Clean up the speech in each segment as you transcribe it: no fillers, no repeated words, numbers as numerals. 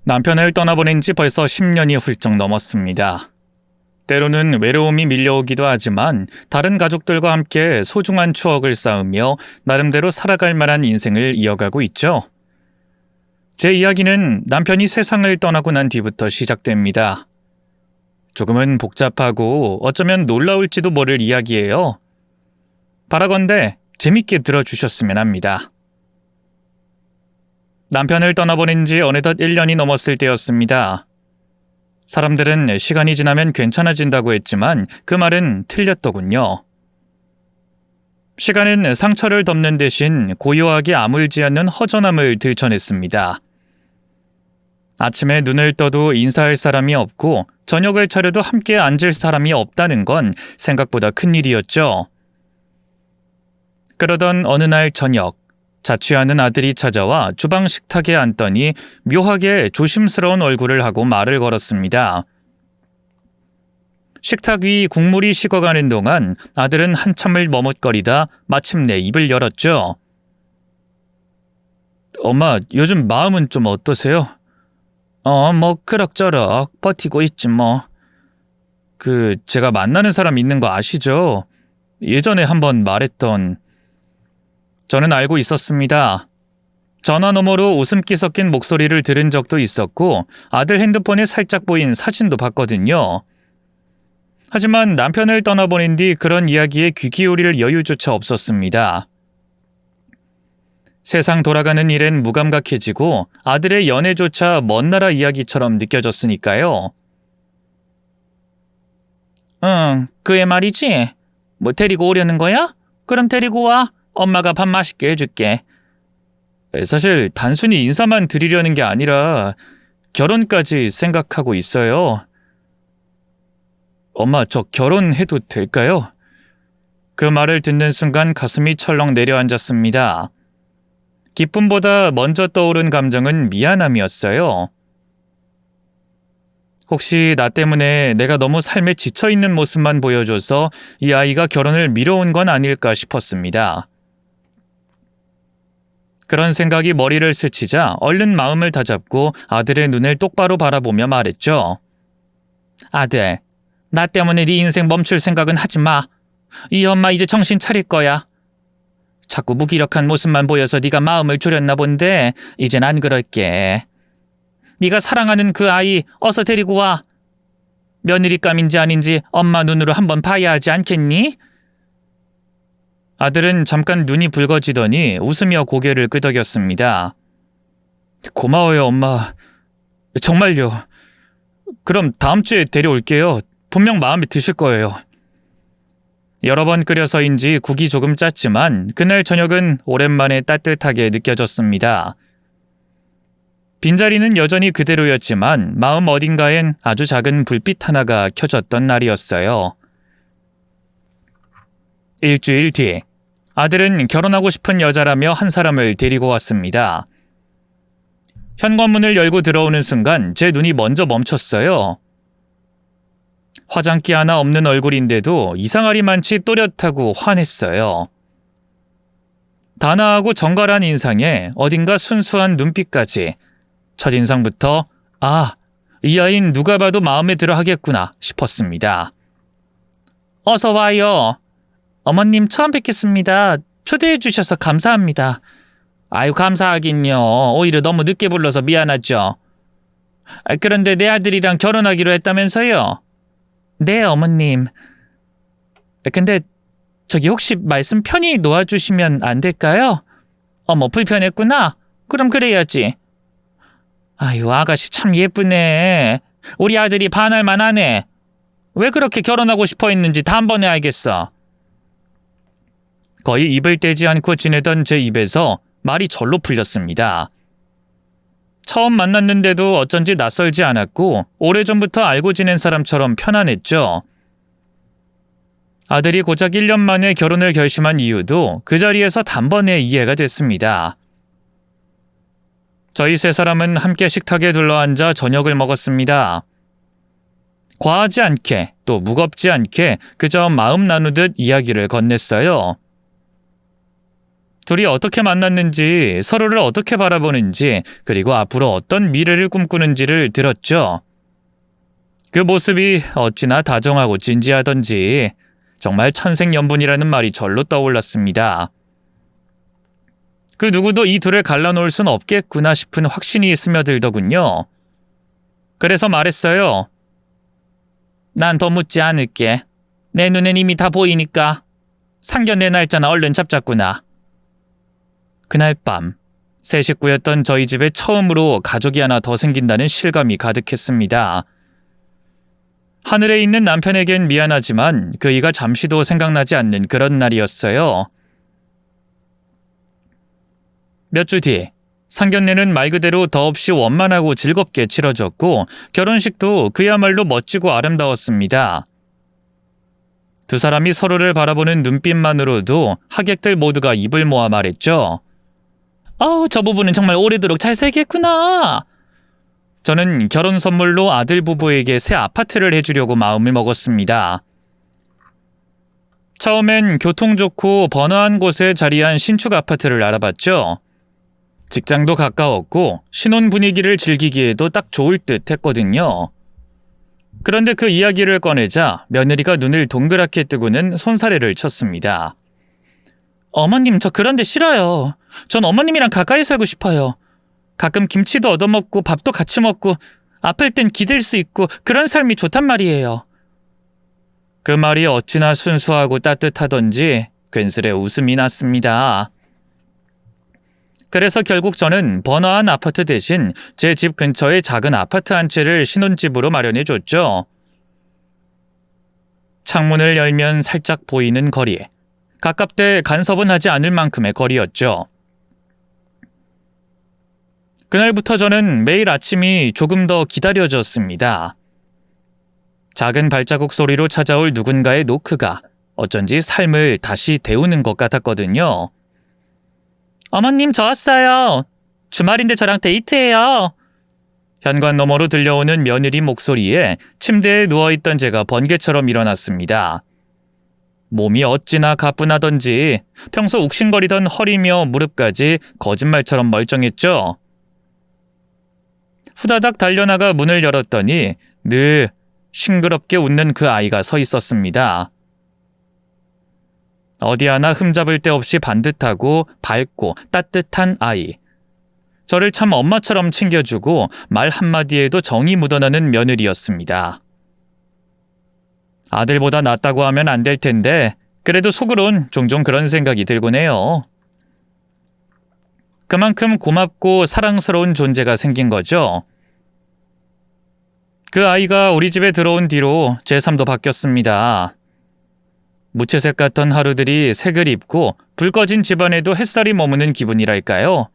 남편을 떠나보낸 지 벌써 10년이 훌쩍 넘었습니다. 때로는 외로움이 밀려오기도 하지만 다른 가족들과 함께 소중한 추억을 쌓으며 나름대로 살아갈 만한 인생을 이어가고 있죠. 제 이야기는 남편이 세상을 떠나고 난 뒤부터 시작됩니다. 조금은 복잡하고 어쩌면 놀라울지도 모를 이야기예요. 바라건대 재밌게 들어주셨으면 합니다. 남편을 떠나보낸 지 어느덧 1년이 넘었을 때였습니다. 사람들은 시간이 지나면 괜찮아진다고 했지만 그 말은 틀렸더군요. 시간은 상처를 덮는 대신 고요하게 아물지 않는 허전함을 들춰냈습니다. 아침에 눈을 떠도 인사할 사람이 없고 저녁을 차려도 함께 앉을 사람이 없다는 건 생각보다 큰일이었죠. 그러던 어느 날 저녁, 자취하는 아들이 찾아와 주방 식탁에 앉더니 묘하게 조심스러운 얼굴을 하고 말을 걸었습니다. 식탁 위 국물이 식어가는 동안 아들은 한참을 머뭇거리다 마침내 입을 열었죠. 엄마, 요즘 마음은 좀 어떠세요? 뭐 그럭저럭 버티고 있지 뭐. 제가 만나는 사람 있는 거 아시죠? 예전에 한번 말했던... 저는 알고 있었습니다. 전화 너머로 웃음기 섞인 목소리를 들은 적도 있었고 아들 핸드폰에 살짝 보인 사진도 봤거든요. 하지만 남편을 떠나보낸 뒤 그런 이야기에 귀 기울일 여유조차 없었습니다. 세상 돌아가는 일엔 무감각해지고 아들의 연애조차 먼 나라 이야기처럼 느껴졌으니까요. 응, 그애 말이지? 뭐 데리고 오려는 거야? 그럼 데리고 와. 엄마가 밥 맛있게 해줄게. 사실 단순히 인사만 드리려는 게 아니라 결혼까지 생각하고 있어요. 엄마, 저 결혼해도 될까요? 그 말을 듣는 순간 가슴이 철렁 내려앉았습니다. 기쁨보다 먼저 떠오른 감정은 미안함이었어요. 혹시 나 때문에 내가 너무 삶에 지쳐있는 모습만 보여줘서 이 아이가 결혼을 미뤄온 건 아닐까 싶었습니다. 그런 생각이 머리를 스치자 얼른 마음을 다잡고 아들의 눈을 똑바로 바라보며 말했죠. 아들, 나 때문에 네 인생 멈출 생각은 하지 마. 이 엄마 이제 정신 차릴 거야. 자꾸 무기력한 모습만 보여서 네가 마음을 졸였나 본데 이젠 안 그럴게. 네가 사랑하는 그 아이 어서 데리고 와. 며느리감인지 아닌지 엄마 눈으로 한번 봐야 하지 않겠니? 아들은 잠깐 눈이 붉어지더니 웃으며 고개를 끄덕였습니다. 고마워요, 엄마. 정말요. 그럼 다음 주에 데려올게요. 분명 마음에 드실 거예요. 여러 번 끓여서인지 국이 조금 짰지만 그날 저녁은 오랜만에 따뜻하게 느껴졌습니다. 빈자리는 여전히 그대로였지만 마음 어딘가엔 아주 작은 불빛 하나가 켜졌던 날이었어요. 일주일 뒤, 아들은 결혼하고 싶은 여자라며 한 사람을 데리고 왔습니다. 현관문을 열고 들어오는 순간 제 눈이 먼저 멈췄어요. 화장기 하나 없는 얼굴인데도 이상하리만치 또렷하고 환했어요. 단아하고 정갈한 인상에 어딘가 순수한 눈빛까지 첫인상부터 이 아이는 누가 봐도 마음에 들어 하겠구나 싶었습니다. 어서 와요. 어머님 처음 뵙겠습니다. 초대해 주셔서 감사합니다. 아유, 감사하긴요. 오히려 너무 늦게 불러서 미안하죠. 그런데 내 아들이랑 결혼하기로 했다면서요? 네, 어머님. 근데 저기 혹시 말씀 편히 놓아주시면 안 될까요? 어머, 불편했구나. 그럼 그래야지. 아유, 아가씨 참 예쁘네. 우리 아들이 반할만 하네. 왜 그렇게 결혼하고 싶어 했는지 단번에 알겠어. 거의 입을 떼지 않고 지내던 제 입에서 말이 절로 풀렸습니다. 처음 만났는데도 어쩐지 낯설지 않았고 오래전부터 알고 지낸 사람처럼 편안했죠. 아들이 고작 1년 만에 결혼을 결심한 이유도 그 자리에서 단번에 이해가 됐습니다. 저희 세 사람은 함께 식탁에 둘러앉아 저녁을 먹었습니다. 과하지 않게 또 무겁지 않게 그저 마음 나누듯 이야기를 건넸어요. 둘이 어떻게 만났는지, 서로를 어떻게 바라보는지, 그리고 앞으로 어떤 미래를 꿈꾸는지를 들었죠. 그 모습이 어찌나 다정하고 진지하던지 정말 천생연분이라는 말이 절로 떠올랐습니다. 그 누구도 이 둘을 갈라놓을 순 없겠구나 싶은 확신이 스며들더군요. 그래서 말했어요. 난 더 묻지 않을게. 내 눈엔 이미 다 보이니까. 상견례 날짜나 얼른 잡자꾸나. 그날 밤, 세 식구였던 저희 집에 처음으로 가족이 하나 더 생긴다는 실감이 가득했습니다. 하늘에 있는 남편에겐 미안하지만 그이가 잠시도 생각나지 않는 그런 날이었어요. 몇 주 뒤, 상견례는 말 그대로 더없이 원만하고 즐겁게 치러졌고 결혼식도 그야말로 멋지고 아름다웠습니다. 두 사람이 서로를 바라보는 눈빛만으로도 하객들 모두가 입을 모아 말했죠. 아우, 저 부부는 정말 오래도록 잘 살겠구나. 저는 결혼 선물로 아들 부부에게 새 아파트를 해주려고 마음을 먹었습니다. 처음엔 교통 좋고 번화한 곳에 자리한 신축 아파트를 알아봤죠. 직장도 가까웠고 신혼 분위기를 즐기기에도 딱 좋을 듯 했거든요. 그런데 그 이야기를 꺼내자 며느리가 눈을 동그랗게 뜨고는 손사래를 쳤습니다. 어머님, 저 그런 데 싫어요. 전 어머님이랑 가까이 살고 싶어요. 가끔 김치도 얻어먹고 밥도 같이 먹고 아플 땐 기댈 수 있고 그런 삶이 좋단 말이에요. 그 말이 어찌나 순수하고 따뜻하던지 괜스레 웃음이 났습니다. 그래서 결국 저는 번화한 아파트 대신 제 집 근처에 작은 아파트 한 채를 신혼집으로 마련해줬죠. 창문을 열면 살짝 보이는 거리. 가깝되 간섭은 하지 않을 만큼의 거리였죠. 그날부터 저는 매일 아침이 조금 더 기다려졌습니다. 작은 발자국 소리로 찾아올 누군가의 노크가 어쩐지 삶을 다시 데우는 것 같았거든요. 어머님, 저 왔어요. 주말인데 저랑 데이트해요. 현관 너머로 들려오는 며느리 목소리에 침대에 누워있던 제가 번개처럼 일어났습니다. 몸이 어찌나 가뿐하던지 평소 욱신거리던 허리며 무릎까지 거짓말처럼 멀쩡했죠. 후다닥 달려나가 문을 열었더니 늘 싱그럽게 웃는 그 아이가 서 있었습니다. 어디 하나 흠잡을 데 없이 반듯하고 밝고 따뜻한 아이. 저를 참 엄마처럼 챙겨주고 말 한마디에도 정이 묻어나는 며느리였습니다. 아들보다 낫다고 하면 안 될 텐데 그래도 속으론 종종 그런 생각이 들곤 해요. 그만큼 고맙고 사랑스러운 존재가 생긴 거죠. 그 아이가 우리 집에 들어온 뒤로 제 삶도 바뀌었습니다. 무채색 같던 하루들이 색을 입고 불 꺼진 집안에도 햇살이 머무는 기분이랄까요.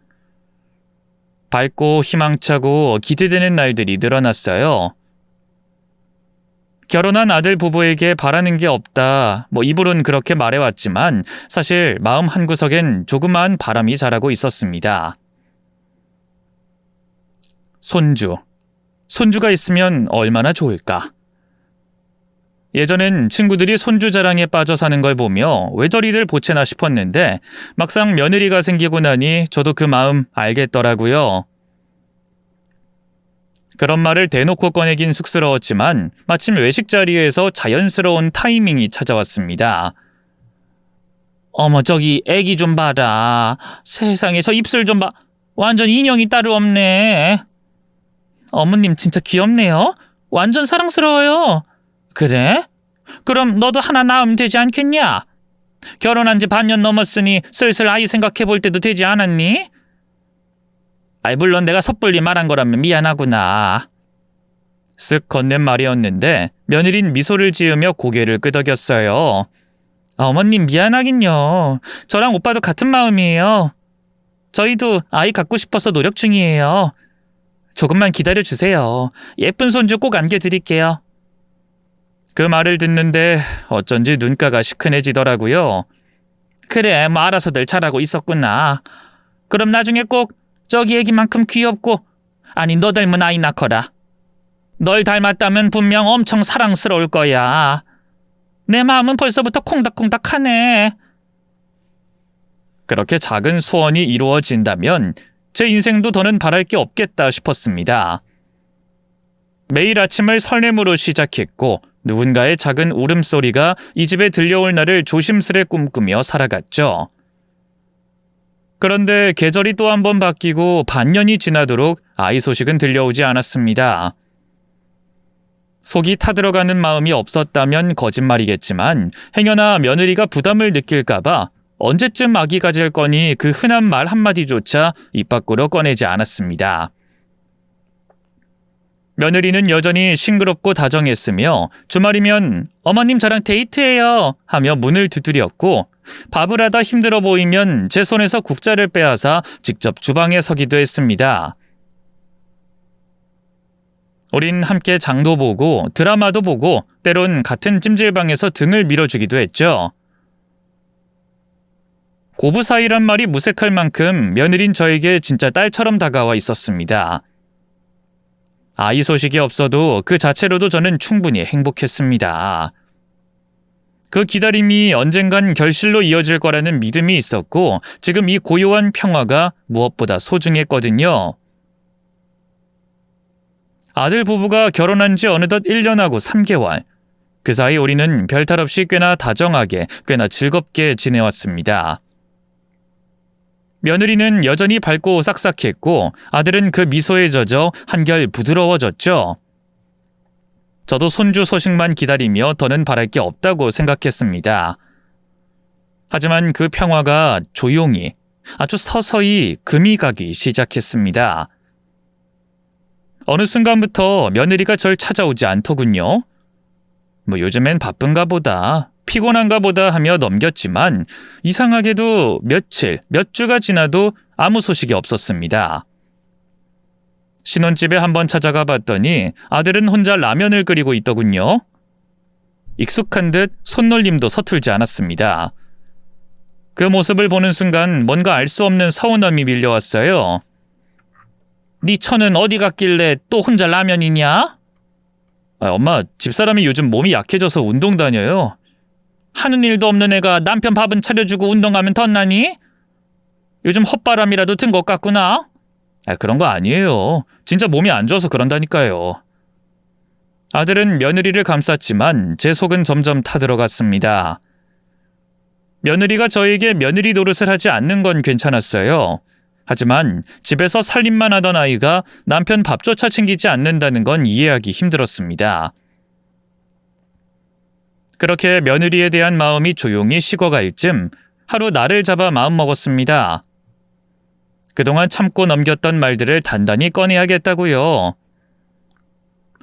밝고 희망차고 기대되는 날들이 늘어났어요. 결혼한 아들 부부에게 바라는 게 없다, 입으론 그렇게 말해왔지만 사실 마음 한구석엔 조그마한 바람이 자라고 있었습니다. 손주가 있으면 얼마나 좋을까. 예전엔 친구들이 손주 자랑에 빠져 사는 걸 보며 왜 저리들 보채나 싶었는데 막상 며느리가 생기고 나니 저도 그 마음 알겠더라고요. 그런 말을 대놓고 꺼내긴 쑥스러웠지만 마침 외식 자리에서 자연스러운 타이밍이 찾아왔습니다. 어머, 저기 애기 좀 봐라. 세상에, 저 입술 좀 봐. 완전 인형이 따로 없네. 어머님 진짜 귀엽네요. 완전 사랑스러워요. 그래? 그럼 너도 하나 낳으면 되지 않겠냐? 결혼한 지 반년 넘었으니 슬슬 아이 생각해 볼 때도 되지 않았니? 물론 내가 섣불리 말한 거라면 미안하구나. 쓱 건넨 말이었는데 며느린 미소를 지으며 고개를 끄덕였어요. 어머님 미안하긴요. 저랑 오빠도 같은 마음이에요. 저희도 아이 갖고 싶어서 노력 중이에요. 조금만 기다려주세요. 예쁜 손주 꼭 안겨드릴게요. 그 말을 듣는데 어쩐지 눈가가 시큰해지더라고요. 그래, 알아서들 잘하고 있었구나. 그럼 나중에 꼭 저기 애기만큼 귀엽고, 아니 너 닮은 아이 낳거라. 널 닮았다면 분명 엄청 사랑스러울 거야. 내 마음은 벌써부터 콩닥콩닥하네. 그렇게 작은 소원이 이루어진다면 제 인생도 더는 바랄 게 없겠다 싶었습니다. 매일 아침을 설렘으로 시작했고 누군가의 작은 울음소리가 이 집에 들려올 날을 조심스레 꿈꾸며 살아갔죠. 그런데 계절이 또 한 번 바뀌고 반년이 지나도록 아이 소식은 들려오지 않았습니다. 속이 타들어가는 마음이 없었다면 거짓말이겠지만 행여나 며느리가 부담을 느낄까봐 언제쯤 아기 가질 거니 그 흔한 말 한마디조차 입 밖으로 꺼내지 않았습니다. 며느리는 여전히 싱그럽고 다정했으며 주말이면 어머님 저랑 데이트해요 하며 문을 두드렸고 밥을 하다 힘들어 보이면 제 손에서 국자를 빼앗아 직접 주방에 서기도 했습니다. 우린 함께 장도 보고 드라마도 보고 때론 같은 찜질방에서 등을 밀어주기도 했죠. 고부 사이란 말이 무색할 만큼 며느린 저에게 진짜 딸처럼 다가와 있었습니다. 아이 소식이 없어도 그 자체로도 저는 충분히 행복했습니다. 그 기다림이 언젠간 결실로 이어질 거라는 믿음이 있었고 지금 이 고요한 평화가 무엇보다 소중했거든요. 아들 부부가 결혼한 지 어느덧 1년하고 3개월. 그 사이 우리는 별탈 없이 꽤나 다정하게, 꽤나 즐겁게 지내왔습니다. 며느리는 여전히 밝고 싹싹했고 아들은 그 미소에 젖어 한결 부드러워졌죠. 저도 손주 소식만 기다리며 더는 바랄 게 없다고 생각했습니다. 하지만 그 평화가 조용히, 아주 서서히 금이 가기 시작했습니다. 어느 순간부터 며느리가 절 찾아오지 않더군요. 요즘엔 바쁜가 보다, 피곤한가 보다 하며 넘겼지만 이상하게도 며칠, 몇 주가 지나도 아무 소식이 없었습니다. 신혼집에 한번 찾아가 봤더니 아들은 혼자 라면을 끓이고 있더군요. 익숙한 듯 손놀림도 서툴지 않았습니다. 그 모습을 보는 순간 뭔가 알 수 없는 서운함이 밀려왔어요. 네 처는 어디 갔길래 또 혼자 라면이냐? 엄마, 집사람이 요즘 몸이 약해져서 운동 다녀요. 하는 일도 없는 애가 남편 밥은 차려주고 운동하면 덧나니? 요즘 헛바람이라도 든 것 같구나. 그런 거 아니에요. 진짜 몸이 안 좋아서 그런다니까요. 아들은 며느리를 감쌌지만 제 속은 점점 타들어갔습니다. 며느리가 저에게 며느리 노릇을 하지 않는 건 괜찮았어요. 하지만 집에서 살림만 하던 아이가 남편 밥조차 챙기지 않는다는 건 이해하기 힘들었습니다. 그렇게 며느리에 대한 마음이 조용히 식어갈 쯤 하루 나를 잡아 마음먹었습니다. 그동안 참고 넘겼던 말들을 단단히 꺼내야겠다고요.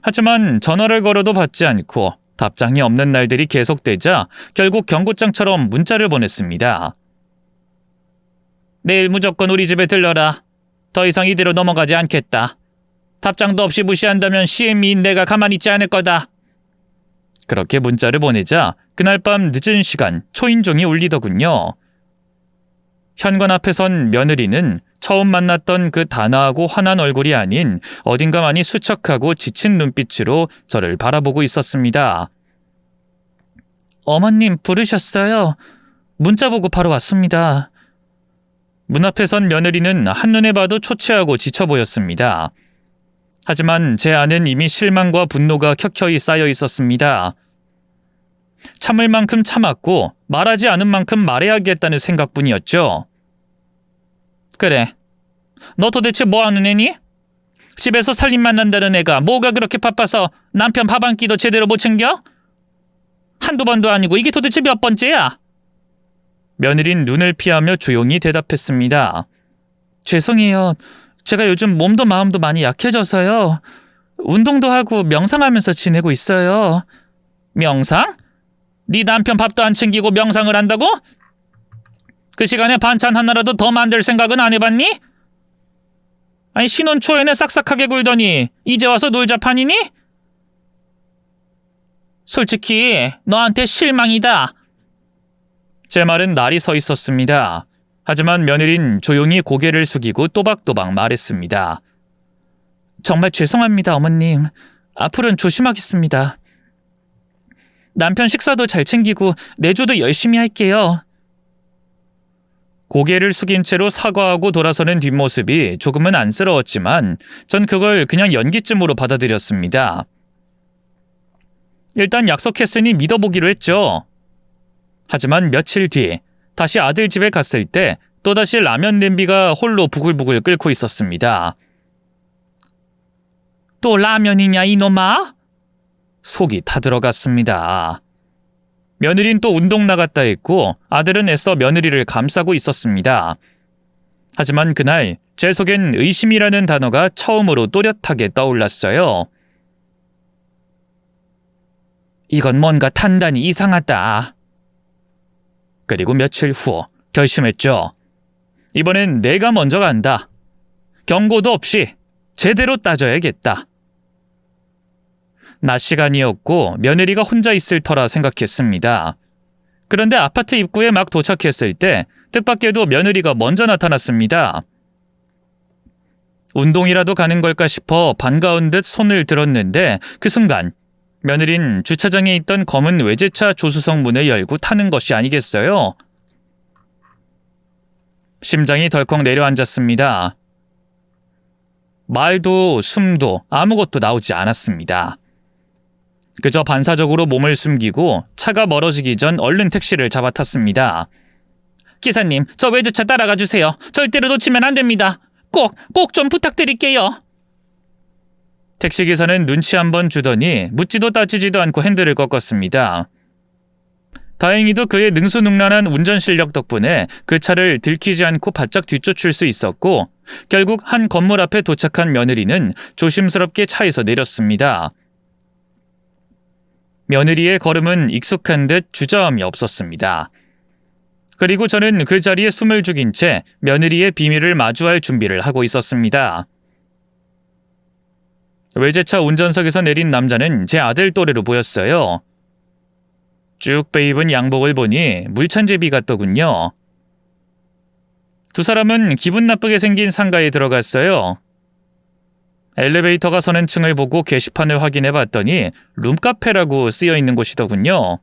하지만 전화를 걸어도 받지 않고 답장이 없는 날들이 계속되자 결국 경고장처럼 문자를 보냈습니다. 내일 무조건 우리 집에 들러라. 더 이상 이대로 넘어가지 않겠다. 답장도 없이 무시한다면 CM인 내가 가만히 있지 않을 거다. 그렇게 문자를 보내자 그날 밤 늦은 시간 초인종이 울리더군요. 현관 앞에 선 며느리는 처음 만났던 그 단아하고 환한 얼굴이 아닌 어딘가 많이 수척하고 지친 눈빛으로 저를 바라보고 있었습니다. 어머님 부르셨어요? 문자 보고 바로 왔습니다. 문 앞에 선 며느리는 한눈에 봐도 초췌하고 지쳐 보였습니다. 하지만 제 안엔 이미 실망과 분노가 켜켜이 쌓여 있었습니다. 참을 만큼 참았고 말하지 않은 만큼 말해야겠다는 생각뿐이었죠. 그래, 너 도대체 뭐 하는 애니? 집에서 살림만 난다는 애가 뭐가 그렇게 바빠서 남편 밥 한 끼도 제대로 못 챙겨? 한두 번도 아니고 이게 도대체 몇 번째야? 며느린 눈을 피하며 조용히 대답했습니다. 죄송해요. 제가 요즘 몸도 마음도 많이 약해져서요. 운동도 하고 명상하면서 지내고 있어요. 명상? 네 남편 밥도 안 챙기고 명상을 한다고? 그 시간에 반찬 하나라도 더 만들 생각은 안 해봤니? 아니 신혼 초에는 싹싹하게 굴더니 이제 와서 놀자 판이니? 솔직히 너한테 실망이다. 제 말은 날이 서 있었습니다. 하지만 며느린 조용히 고개를 숙이고 또박또박 말했습니다. 정말 죄송합니다, 어머님. 앞으로는 조심하겠습니다. 남편 식사도 잘 챙기고 내조도 열심히 할게요. 고개를 숙인 채로 사과하고 돌아서는 뒷모습이 조금은 안쓰러웠지만 전 그걸 그냥 연기쯤으로 받아들였습니다. 일단 약속했으니 믿어보기로 했죠. 하지만 며칠 뒤 다시 아들 집에 갔을 때 또다시 라면 냄비가 홀로 부글부글 끓고 있었습니다. 또 라면이냐 이놈아? 속이 타들어갔습니다. 며느린 또 운동 나갔다 했고 아들은 애써 며느리를 감싸고 있었습니다. 하지만 그날 제 속엔 의심이라는 단어가 처음으로 또렷하게 떠올랐어요. 이건 뭔가 단단히 이상하다. 그리고 며칠 후 결심했죠. 이번엔 내가 먼저 간다. 경고도 없이 제대로 따져야겠다. 낮 시간이었고 며느리가 혼자 있을 터라 생각했습니다. 그런데 아파트 입구에 막 도착했을 때 뜻밖에도 며느리가 먼저 나타났습니다. 운동이라도 가는 걸까 싶어 반가운 듯 손을 들었는데 그 순간 며느린 주차장에 있던 검은 외제차 조수석 문을 열고 타는 것이 아니겠어요? 심장이 덜컥 내려앉았습니다. 말도 숨도 아무것도 나오지 않았습니다. 그저 반사적으로 몸을 숨기고 차가 멀어지기 전 얼른 택시를 잡아탔습니다. 기사님, 저 외제차 따라가 주세요. 절대로 놓치면 안 됩니다. 꼭 좀 부탁드릴게요. 택시기사는 눈치 한번 주더니 묻지도 따지지도 않고 핸들을 꺾었습니다. 다행히도 그의 능수능란한 운전 실력 덕분에 그 차를 들키지 않고 바짝 뒤쫓을 수 있었고 결국 한 건물 앞에 도착한 며느리는 조심스럽게 차에서 내렸습니다. 며느리의 걸음은 익숙한 듯 주저함이 없었습니다. 그리고 저는 그 자리에 숨을 죽인 채 며느리의 비밀을 마주할 준비를 하고 있었습니다. 외제차 운전석에서 내린 남자는 제 아들 또래로 보였어요. 쭉 빼입은 양복을 보니 물찬제비 같더군요. 두 사람은 기분 나쁘게 생긴 상가에 들어갔어요. 엘리베이터가 서는 층을 보고 게시판을 확인해 봤더니 룸카페라고 쓰여 있는 곳이더군요.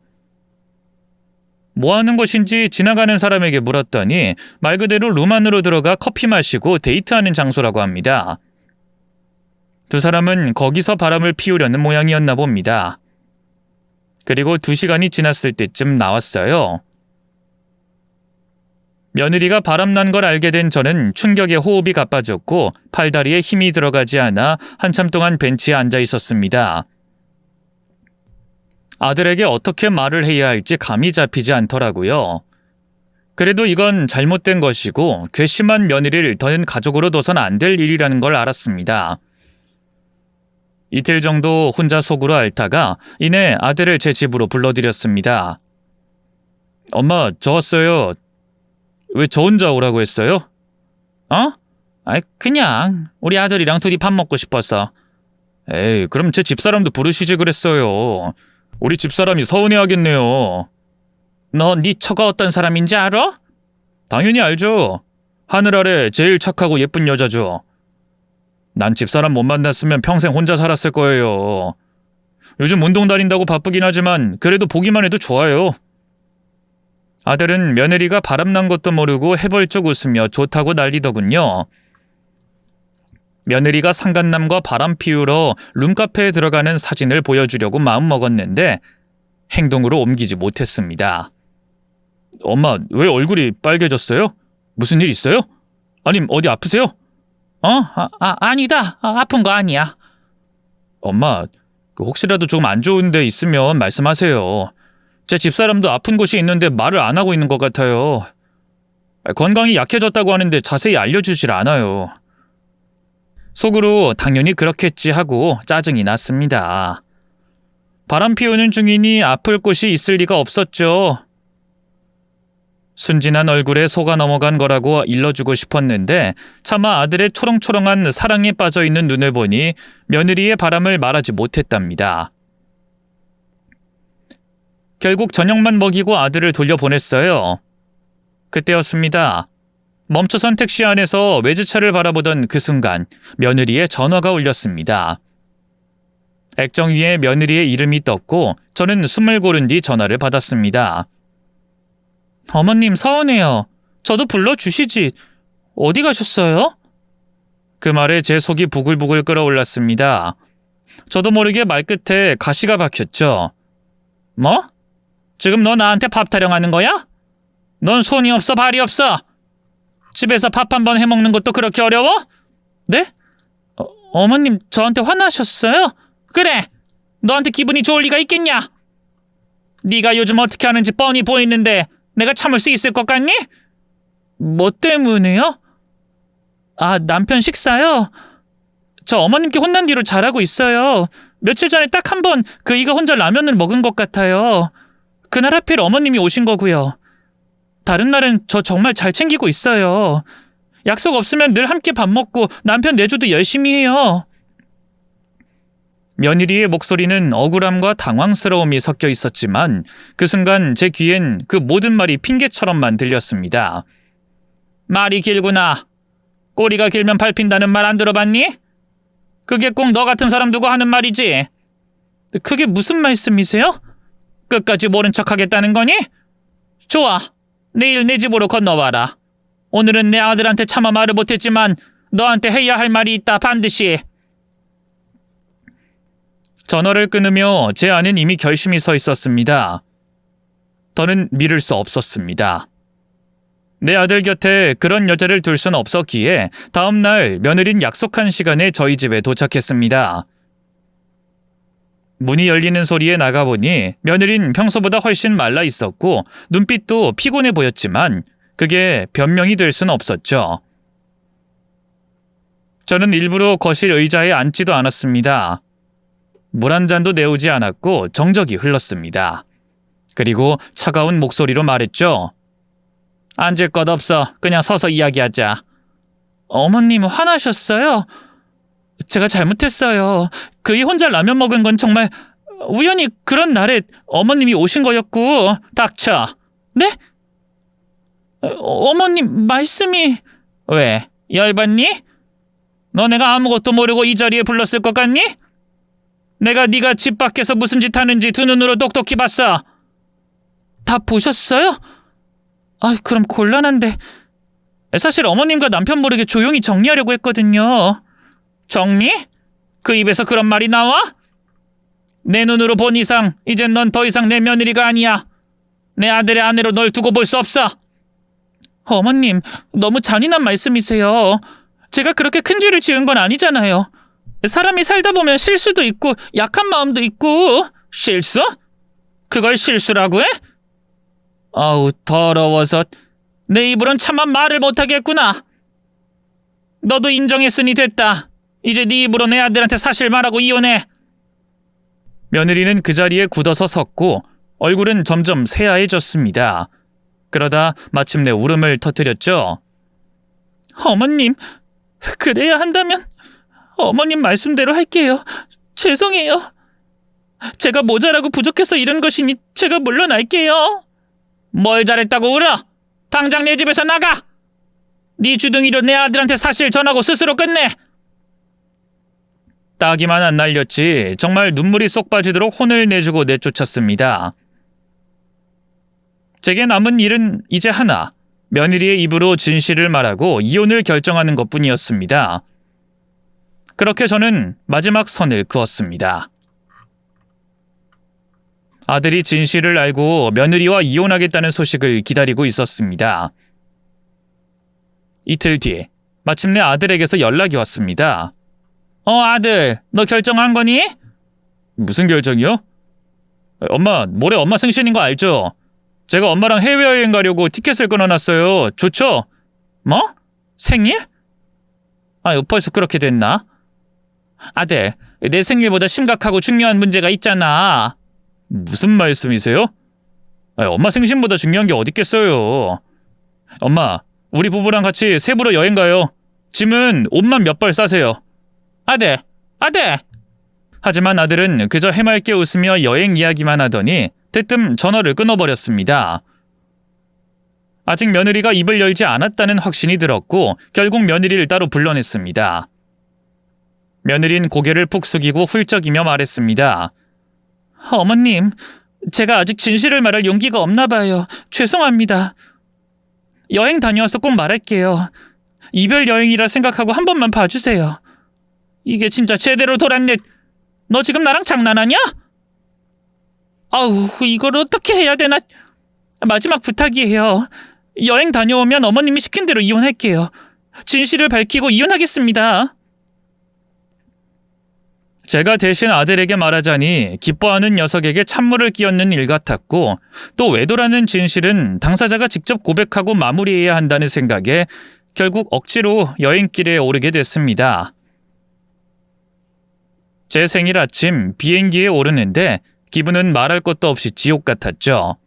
뭐 하는 곳인지 지나가는 사람에게 물었더니 말 그대로 룸 안으로 들어가 커피 마시고 데이트하는 장소라고 합니다. 두 사람은 거기서 바람을 피우려는 모양이었나 봅니다. 그리고 2시간이 지났을 때쯤 나왔어요. 며느리가 바람난 걸 알게 된 저는 충격에 호흡이 가빠졌고 팔다리에 힘이 들어가지 않아 한참 동안 벤치에 앉아 있었습니다. 아들에게 어떻게 말을 해야 할지 감이 잡히지 않더라고요. 그래도 이건 잘못된 것이고 괘씸한 며느리를 더는 가족으로 둬선 안 될 일이라는 걸 알았습니다. 이틀 정도 혼자 속으로 앓다가 이내 아들을 제 집으로 불러들였습니다. 엄마, 저 왔어요. 왜 저 혼자 오라고 했어요? 그냥 우리 아들이랑 둘이 밥 먹고 싶어서. 에이, 그럼 제 집사람도 부르시지 그랬어요. 우리 집사람이 서운해하겠네요. 너 네 처가 어떤 사람인지 알아? 당연히 알죠. 하늘 아래 제일 착하고 예쁜 여자죠. 난 집사람 못 만났으면 평생 혼자 살았을 거예요. 요즘 운동 다닌다고 바쁘긴 하지만 그래도 보기만 해도 좋아요. 아들은 며느리가 바람난 것도 모르고 해벌쩍 웃으며 좋다고 난리더군요. 며느리가 상간남과 바람 피우러 룸카페에 들어가는 사진을 보여주려고 마음먹었는데 행동으로 옮기지 못했습니다. 엄마, 왜 얼굴이 빨개졌어요? 무슨 일 있어요? 아님 어디 아프세요? 아니다. 아픈 거 아니야. 엄마, 혹시라도 좀 안 좋은 데 있으면 말씀하세요. 제 집사람도 아픈 곳이 있는데 말을 안 하고 있는 것 같아요. 건강이 약해졌다고 하는데 자세히 알려주질 않아요. 속으로 당연히 그렇겠지 하고 짜증이 났습니다. 바람 피우는 중이니 아플 곳이 있을 리가 없었죠. 순진한 얼굴에 속아 넘어간 거라고 일러주고 싶었는데 차마 아들의 초롱초롱한 사랑에 빠져있는 눈을 보니 며느리의 바람을 말하지 못했답니다. 결국 저녁만 먹이고 아들을 돌려보냈어요. 그때였습니다. 멈춰선 택시 안에서 외제차를 바라보던 그 순간 며느리의 전화가 울렸습니다. 액정 위에 며느리의 이름이 떴고 저는 숨을 고른 뒤 전화를 받았습니다. 어머님 서운해요. 저도 불러주시지. 어디 가셨어요? 그 말에 제 속이 부글부글 끓어올랐습니다. 저도 모르게 말끝에 가시가 박혔죠. 뭐? 지금 너 나한테 밥 타령하는 거야? 넌 손이 없어 발이 없어. 집에서 밥 한 번 해먹는 것도 그렇게 어려워? 네? 어머님 저한테 화나셨어요? 그래. 너한테 기분이 좋을 리가 있겠냐? 네가 요즘 어떻게 하는지 뻔히 보이는데 내가 참을 수 있을 것 같니? 뭐 때문에요? 아, 남편 식사요? 저 어머님께 혼난 뒤로 잘하고 있어요. 며칠 전에 딱 한 번 그이가 혼자 라면을 먹은 것 같아요. 그날 하필 어머님이 오신 거고요. 다른 날은 저 정말 잘 챙기고 있어요. 약속 없으면 늘 함께 밥 먹고 남편 내조도 열심히 해요. 며느리의 목소리는 억울함과 당황스러움이 섞여 있었지만 그 순간 제 귀엔 그 모든 말이 핑계처럼만 들렸습니다. 말이 길구나. 꼬리가 길면 밟힌다는 말 안 들어봤니? 그게 꼭 너 같은 사람 두고 하는 말이지. 그게 무슨 말씀이세요? 끝까지 모른 척 하겠다는 거니? 좋아. 내일 내 집으로 건너와라. 오늘은 내 아들한테 차마 말을 못했지만 너한테 해야 할 말이 있다 반드시. 전화를 끊으며 제 안엔 이미 결심이 서 있었습니다. 더는 미룰 수 없었습니다. 내 아들 곁에 그런 여자를 둘 순 없었기에 다음 날 며느린 약속한 시간에 저희 집에 도착했습니다. 문이 열리는 소리에 나가보니 며느린 평소보다 훨씬 말라 있었고 눈빛도 피곤해 보였지만 그게 변명이 될 수는 없었죠. 저는 일부러 거실 의자에 앉지도 않았습니다. 물 한 잔도 내오지 않았고 정적이 흘렀습니다. 그리고 차가운 목소리로 말했죠. 앉을 것 없어. 그냥 서서 이야기하자. 어머님 화나셨어요? 제가 잘못했어요. 그이 혼자 라면 먹은 건 정말 우연히 그런 날에 어머님이 오신 거였고. 닥쳐. 네? 어머님 말씀이... 왜? 열받니? 너 내가 아무것도 모르고 이 자리에 불렀을 것 같니? 내가 네가 집 밖에서 무슨 짓 하는지 두 눈으로 똑똑히 봤어. 다 보셨어요? 아, 그럼 곤란한데. 사실 어머님과 남편 모르게 조용히 정리하려고 했거든요. 정리? 그 입에서 그런 말이 나와? 내 눈으로 본 이상 이젠 넌 더 이상 내 며느리가 아니야. 내 아들의 아내로 널 두고 볼 수 없어. 어머님, 너무 잔인한 말씀이세요. 제가 그렇게 큰 죄를 지은 건 아니잖아요. 사람이 살다 보면 실수도 있고 약한 마음도 있고. 실수? 그걸 실수라고 해? 아우, 더러워서 내 입으론 차마 말을 못하겠구나. 너도 인정했으니 됐다. 이제 네 입으로 내 아들한테 사실 말하고 이혼해. 며느리는 그 자리에 굳어서 섰고 얼굴은 점점 새하얘졌습니다. 그러다 마침내 울음을 터뜨렸죠. 어머님, 그래야 한다면 어머님 말씀대로 할게요. 죄송해요. 제가 모자라고 부족해서 이런 것이니 제가 물러날게요. 뭘 잘했다고 울어? 당장 내 집에서 나가! 네 주둥이로 내 아들한테 사실 전하고 스스로 끝내! 따기만 안 날렸지 정말 눈물이 쏙 빠지도록 혼을 내주고 내쫓았습니다. 제게 남은 일은 이제 하나, 며느리의 입으로 진실을 말하고 이혼을 결정하는 것뿐이었습니다. 그렇게 저는 마지막 선을 그었습니다. 아들이 진실을 알고 며느리와 이혼하겠다는 소식을 기다리고 있었습니다. 이틀 뒤 마침내 아들에게서 연락이 왔습니다. 아들, 너 결정한 거니? 무슨 결정이요? 엄마, 모레 엄마 생신인 거 알죠? 제가 엄마랑 해외여행 가려고 티켓을 끊어놨어요. 좋죠? 뭐? 생일? 벌써 그렇게 됐나? 아들, 내 생일보다 심각하고 중요한 문제가 있잖아. 무슨 말씀이세요? 엄마 생신보다 중요한 게 어딨겠어요. 엄마, 우리 부부랑 같이 세부로 여행 가요. 짐은 옷만 몇 벌 싸세요. 아들! 하지만 아들은 그저 해맑게 웃으며 여행 이야기만 하더니 대뜸 전화를 끊어버렸습니다. 아직 며느리가 입을 열지 않았다는 확신이 들었고 결국 며느리를 따로 불러냈습니다. 며느린 고개를 푹 숙이고 훌쩍이며 말했습니다. 어머님, 제가 아직 진실을 말할 용기가 없나 봐요. 죄송합니다. 여행 다녀와서 꼭 말할게요. 이별 여행이라 생각하고 한 번만 봐주세요. 이게 진짜 제대로 돌았네. 너 지금 나랑 장난하냐? 아우, 이걸 어떻게 해야 되나? 마지막 부탁이에요. 여행 다녀오면 어머님이 시킨 대로 이혼할게요. 진실을 밝히고 이혼하겠습니다. 제가 대신 아들에게 말하자니 기뻐하는 녀석에게 찬물을 끼얹는 일 같았고, 또 외도라는 진실은 당사자가 직접 고백하고 마무리해야 한다는 생각에 결국 억지로 여행길에 오르게 됐습니다. 제 생일 아침 비행기에 오르는데 기분은 말할 것도 없이 지옥 같았죠.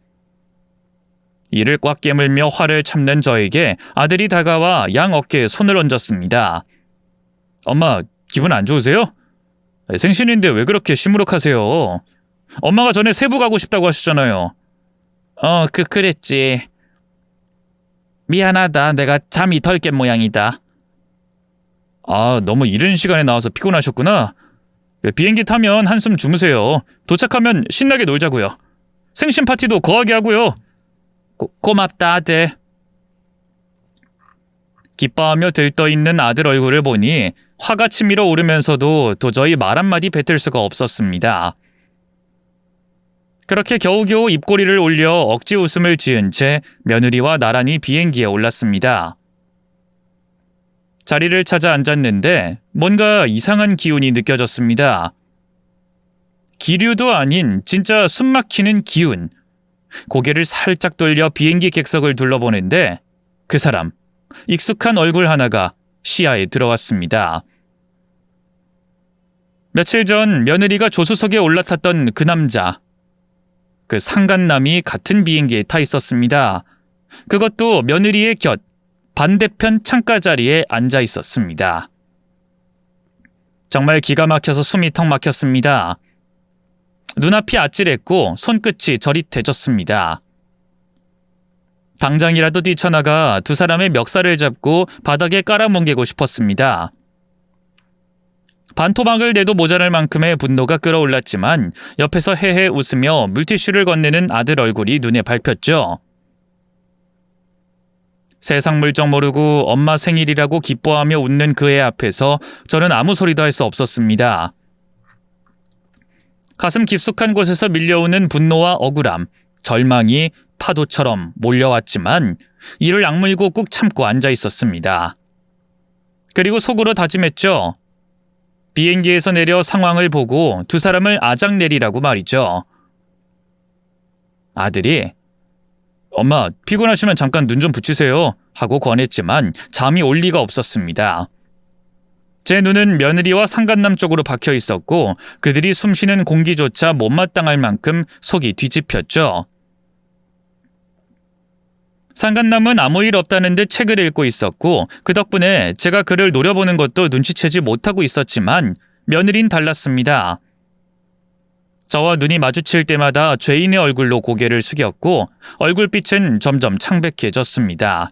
이를 꽉 깨물며 화를 참는 저에게 아들이 다가와 양 어깨에 손을 얹었습니다. 엄마, 기분 안 좋으세요? 생신인데 왜 그렇게 시무룩하세요? 엄마가 전에 세부 가고 싶다고 하셨잖아요. 그랬지. 미안하다. 내가 잠이 덜 깬 모양이다. 아, 너무 이른 시간에 나와서 피곤하셨구나. 비행기 타면 한숨 주무세요. 도착하면 신나게 놀자고요. 생신 파티도 거하게 하고요. 고맙다, 아들. 기뻐하며 들떠있는 아들 얼굴을 보니 화가 치밀어 오르면서도 도저히 말 한마디 뱉을 수가 없었습니다. 그렇게 겨우겨우 입꼬리를 올려 억지 웃음을 지은 채 며느리와 나란히 비행기에 올랐습니다. 자리를 찾아 앉았는데 뭔가 이상한 기운이 느껴졌습니다. 기류도 아닌 진짜 숨막히는 기운. 고개를 살짝 돌려 비행기 객석을 둘러보는데 그 사람, 익숙한 얼굴 하나가 시야에 들어왔습니다. 며칠 전 며느리가 조수석에 올라탔던 그 남자. 그 상간남이 같은 비행기에 타 있었습니다. 그것도 며느리의 곁, 반대편 창가 자리에 앉아 있었습니다. 정말 기가 막혀서 숨이 턱 막혔습니다. 눈앞이 아찔했고 손끝이 저릿해졌습니다. 당장이라도 뛰쳐나가 두 사람의 멱살을 잡고 바닥에 깔아뭉개고 싶었습니다. 반토막을 내도 모자랄 만큼의 분노가 끌어올랐지만 옆에서 헤헤 웃으며 물티슈를 건네는 아들 얼굴이 눈에 밟혔죠. 세상 물정 모르고 엄마 생일이라고 기뻐하며 웃는 그의 앞에서 저는 아무 소리도 할 수 없었습니다. 가슴 깊숙한 곳에서 밀려오는 분노와 억울함, 절망이 파도처럼 몰려왔지만 이를 악물고 꾹 참고 앉아 있었습니다. 그리고 속으로 다짐했죠. 비행기에서 내려 상황을 보고 두 사람을 아작내리라고 말이죠. 아들이 엄마, 피곤하시면 잠깐 눈 좀 붙이세요 하고 권했지만 잠이 올 리가 없었습니다. 제 눈은 며느리와 상간남 쪽으로 박혀 있었고 그들이 숨쉬는 공기조차 못마땅할 만큼 속이 뒤집혔죠. 상간남은 아무 일 없다는 듯 책을 읽고 있었고 그 덕분에 제가 그를 노려보는 것도 눈치채지 못하고 있었지만 며느린 달랐습니다. 저와 눈이 마주칠 때마다 죄인의 얼굴로 고개를 숙였고 얼굴빛은 점점 창백해졌습니다.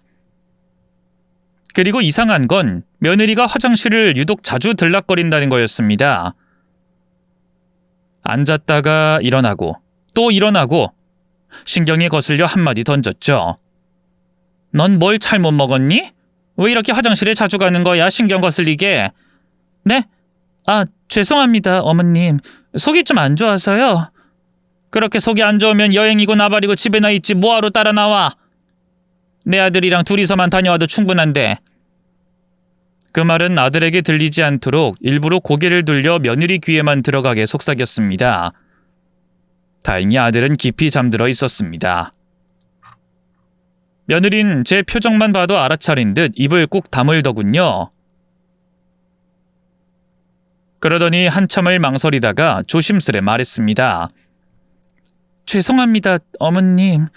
그리고 이상한 건 며느리가 화장실을 유독 자주 들락거린다는 거였습니다. 앉았다가 일어나고 또 일어나고 신경이 거슬려 한마디 던졌죠. 넌 뭘 잘못 먹었니? 왜 이렇게 화장실에 자주 가는 거야, 신경 거슬리게? 네? 죄송합니다, 어머님. 속이 좀 안 좋아서요. 그렇게 속이 안 좋으면 여행이고 나발이고 집에나 있지 뭐하러 따라 나와? 내 아들이랑 둘이서만 다녀와도 충분한데. 그 말은 아들에게 들리지 않도록 일부러 고개를 돌려 며느리 귀에만 들어가게 속삭였습니다. 다행히 아들은 깊이 잠들어 있었습니다. 며느린 제 표정만 봐도 알아차린 듯 입을 꾹 다물더군요. 그러더니 한참을 망설이다가 조심스레 말했습니다. 죄송합니다, 어머님.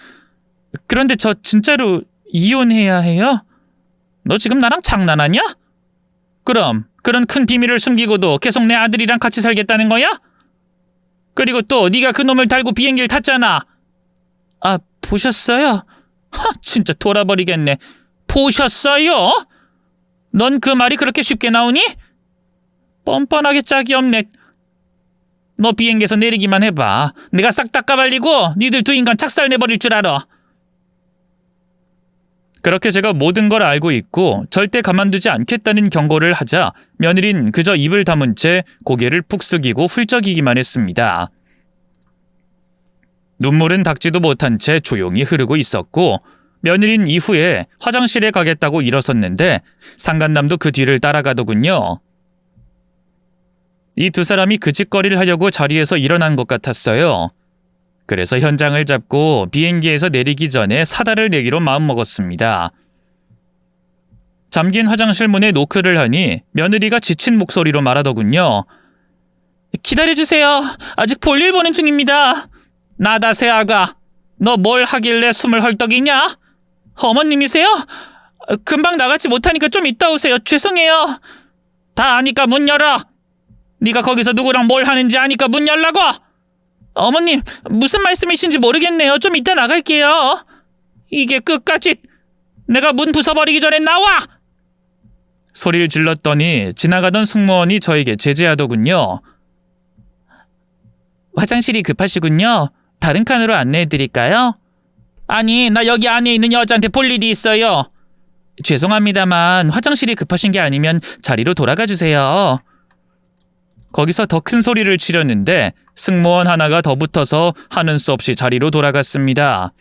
그런데 저 진짜로 이혼해야 해요? 너 지금 나랑 장난하냐? 그럼 그런 큰 비밀을 숨기고도 계속 내 아들이랑 같이 살겠다는 거야? 그리고 또 네가 그놈을 달고 비행기를 탔잖아. 보셨어요? 진짜 돌아버리겠네. 보셨어요? 넌 그 말이 그렇게 쉽게 나오니? 뻔뻔하게 짝이 없네. 너 비행기에서 내리기만 해봐. 내가 싹 다 까발리고 니들 두 인간 착살내버릴 줄 알아. 그렇게 제가 모든 걸 알고 있고 절대 가만두지 않겠다는 경고를 하자 며느린 그저 입을 다문 채 고개를 푹 숙이고 훌쩍이기만 했습니다. 눈물은 닦지도 못한 채 조용히 흐르고 있었고 며느린 이후에 화장실에 가겠다고 일어섰는데 상간남도 그 뒤를 따라가더군요. 이 두 사람이 그 짓거리를 하려고 자리에서 일어난 것 같았어요. 그래서 현장을 잡고 비행기에서 내리기 전에 사달을 내기로 마음먹었습니다. 잠긴 화장실 문에 노크를 하니 며느리가 지친 목소리로 말하더군요. 기다려주세요. 아직 볼일 보는 중입니다. 나다새 아가, 너 뭘 하길래 숨을 헐떡이냐? 어머님이세요? 금방 나가지 못하니까 좀 이따 오세요. 죄송해요. 다 아니까 문 열어. 네가 거기서 누구랑 뭘 하는지 아니까 문 열라고. 어머님, 무슨 말씀이신지 모르겠네요. 좀 이따 나갈게요. 이게 끝까지 내가 문 부숴버리기 전에 나와! 소리를 질렀더니 지나가던 승무원이 저에게 제지하더군요. 화장실이 급하시군요. 다른 칸으로 안내해드릴까요? 아니, 나 여기 안에 있는 여자한테 볼 일이 있어요. 죄송합니다만 화장실이 급하신 게 아니면 자리로 돌아가 주세요. 거기서 더 큰 소리를 치렸는데 승무원 하나가 더 붙어서 하는 수 없이 자리로 돌아갔습니다.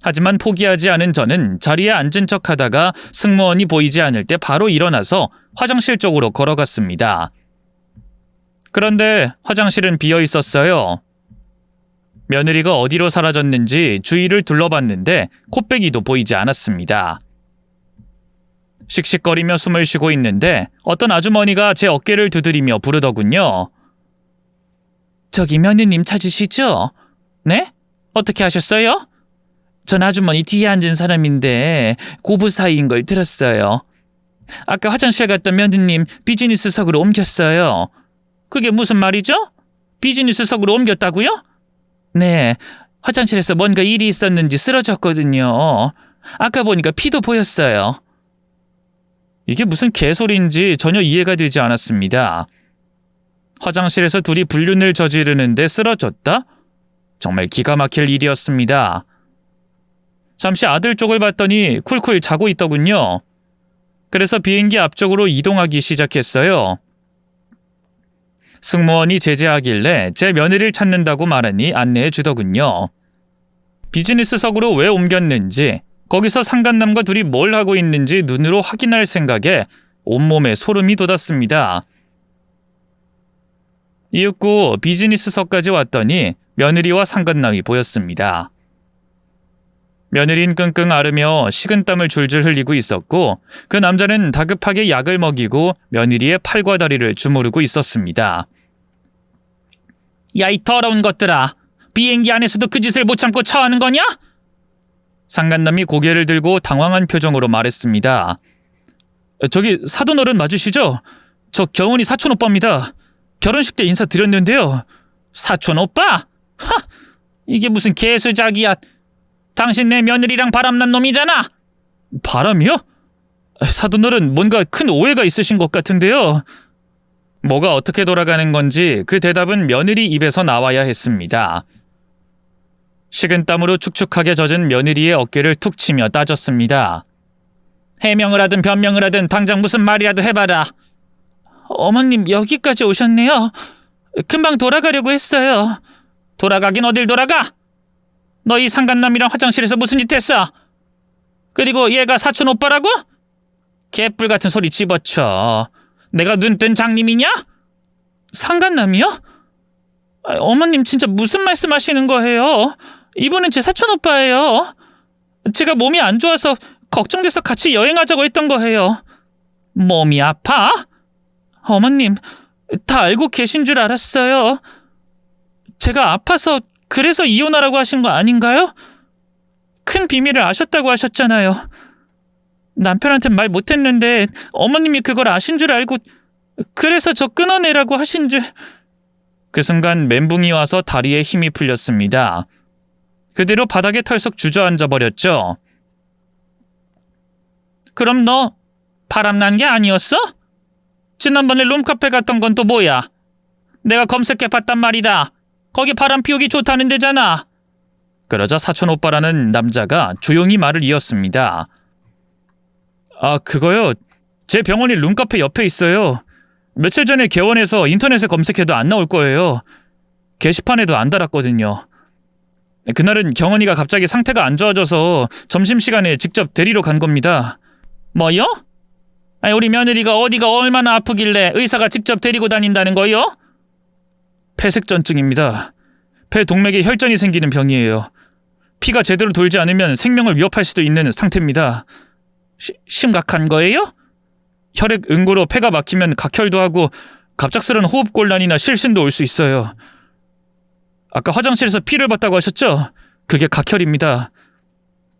하지만 포기하지 않은 저는 자리에 앉은 척하다가 승무원이 보이지 않을 때 바로 일어나서 화장실 쪽으로 걸어갔습니다. 그런데 화장실은 비어 있었어요. 며느리가 어디로 사라졌는지 주위를 둘러봤는데 코빼기도 보이지 않았습니다. 씩씩거리며 숨을 쉬고 있는데 어떤 아주머니가 제 어깨를 두드리며 부르더군요. 저기 며느님 찾으시죠? 네? 어떻게 하셨어요? 전 아주머니 뒤에 앉은 사람인데 고부 사이인 걸 들었어요. 아까 화장실 갔던 며느님 비즈니스석으로 옮겼어요. 그게 무슨 말이죠? 비즈니스석으로 옮겼다고요? 네, 화장실에서 뭔가 일이 있었는지 쓰러졌거든요. 아까 보니까 피도 보였어요. 이게 무슨 개소리인지 전혀 이해가 되지 않았습니다. 화장실에서 둘이 불륜을 저지르는데 쓰러졌다? 정말 기가 막힐 일이었습니다. 잠시 아들 쪽을 봤더니 쿨쿨 자고 있더군요. 그래서 비행기 앞쪽으로 이동하기 시작했어요. 승무원이 제지하길래 제 며느리를 찾는다고 말하니 안내해 주더군요. 비즈니스석으로 왜 옮겼는지, 거기서 상간남과 둘이 뭘 하고 있는지 눈으로 확인할 생각에 온몸에 소름이 돋았습니다. 이윽고 비즈니스석까지 왔더니 며느리와 상간남이 보였습니다. 며느리는 끙끙 앓으며 식은땀을 줄줄 흘리고 있었고 그 남자는 다급하게 약을 먹이고 며느리의 팔과 다리를 주무르고 있었습니다. 야, 이 더러운 것들아! 비행기 안에서도 그 짓을 못 참고 처하는 거냐? 상간남이 고개를 들고 당황한 표정으로 말했습니다. 저기 사돈어른 맞으시죠? 저 경훈이 사촌 오빠입니다. 결혼식 때 인사드렸는데요. 사촌 오빠? 하! 이게 무슨 개수작이야. 당신 내 며느리랑 바람난 놈이잖아. 바람이요? 사돈어른 뭔가 큰 오해가 있으신 것 같은데요. 뭐가 어떻게 돌아가는 건지 그 대답은 며느리 입에서 나와야 했습니다. 식은땀으로 축축하게 젖은 며느리의 어깨를 툭 치며 따졌습니다. 해명을 하든 변명을 하든 당장 무슨 말이라도 해봐라. 어머님 여기까지 오셨네요. 금방 돌아가려고 했어요. 돌아가긴 어딜 돌아가? 너희 상간남이랑 화장실에서 무슨 짓 했어? 그리고 얘가 사촌 오빠라고? 개뿔 같은 소리 집어쳐. 내가 눈뜬 장님이냐? 상간남이요? 어머님 진짜 무슨 말씀하시는 거예요? 이분은 제 사촌 오빠예요. 제가 몸이 안 좋아서 걱정돼서 같이 여행하자고 했던 거예요. 몸이 아파? 어머님, 다 알고 계신 줄 알았어요. 제가 아파서 그래서 이혼하라고 하신 거 아닌가요? 큰 비밀을 아셨다고 하셨잖아요. 남편한테 말 못했는데 어머님이 그걸 아신 줄 알고 그래서 저 끊어내라고 하신 줄... 그 순간 멘붕이 와서 다리에 힘이 풀렸습니다. 그대로 바닥에 털썩 주저앉아 버렸죠. 그럼 너 바람난 게 아니었어? 지난번에 룸카페 갔던 건 또 뭐야? 내가 검색해봤단 말이다. 거기 바람 피우기 좋다는 데잖아. 그러자 사촌 오빠라는 남자가 조용히 말을 이었습니다. 아, 그거요. 제 병원이 룸카페 옆에 있어요. 며칠 전에 개원해서 인터넷에 검색해도 안 나올 거예요. 게시판에도 안 달았거든요. 그날은 경원이가 갑자기 상태가 안 좋아져서 점심시간에 직접 데리러 간 겁니다. 뭐요? 아니, 우리 며느리가 어디가 얼마나 아프길래 의사가 직접 데리고 다닌다는 거요? 폐색전증입니다. 폐 동맥에 혈전이 생기는 병이에요. 피가 제대로 돌지 않으면 생명을 위협할 수도 있는 상태입니다. 심각한 거예요? 혈액 응고로 폐가 막히면 각혈도 하고 갑작스런 호흡곤란이나 실신도 올 수 있어요. 아까 화장실에서 피를 봤다고 하셨죠? 그게 각혈입니다.